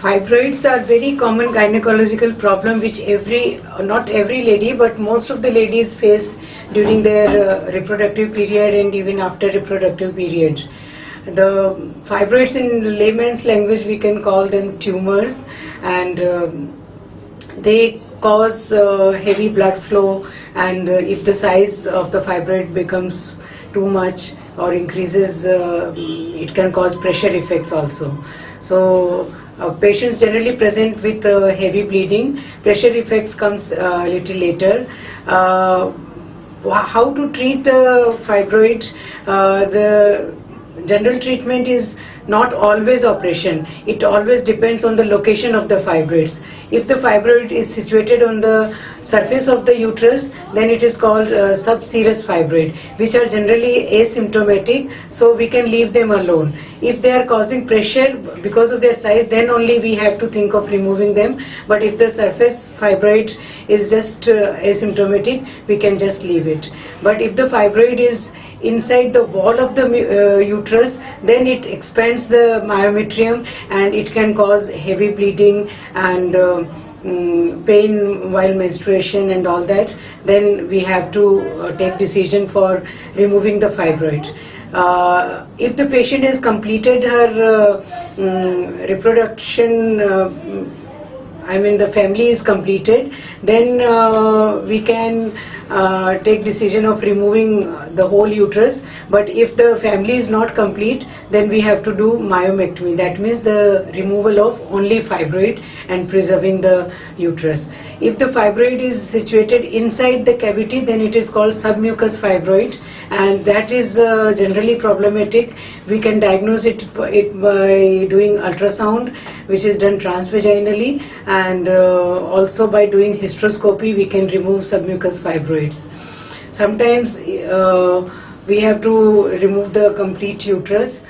Fibroids are very common gynecological problem which not every lady but most of the ladies face during their reproductive period and even after reproductive period. The fibroids in layman's language we can call them tumors, and they cause heavy blood flow, and if the size of the fibroid becomes too much or increases, it can cause pressure effects also. So patients generally present with heavy bleeding. Pressure effects comes a little later. How to treat the fibroid? The general treatment is not always operation. It always depends on the location of the fibroids. If the fibroid is situated on the surface of the uterus, then it is called subserous fibroid, which are generally asymptomatic, so we can leave them alone. If they are causing pressure because of their size, then only we have to think of removing them. But if the surface fibroid is just asymptomatic, we can just leave it. But if the fibroid is inside the wall of the uterus, then it expands the myometrium and it can cause heavy bleeding and pain while menstruation and all that. Then we have to take decision for removing the fibroid. If the patient has completed her reproduction, the family is completed, then we can take decision of removing the whole uterus. But if the family is not complete, then we have to do myomectomy. That means the removal of only fibroid and preserving the uterus. If the fibroid is situated inside the cavity, then it is called submucous fibroid, and that is generally problematic. We can diagnose it by doing ultrasound, which is done transvaginally, and also by doing hysteroscopy we can remove submucous fibroids. Sometimes we have to remove the complete uterus.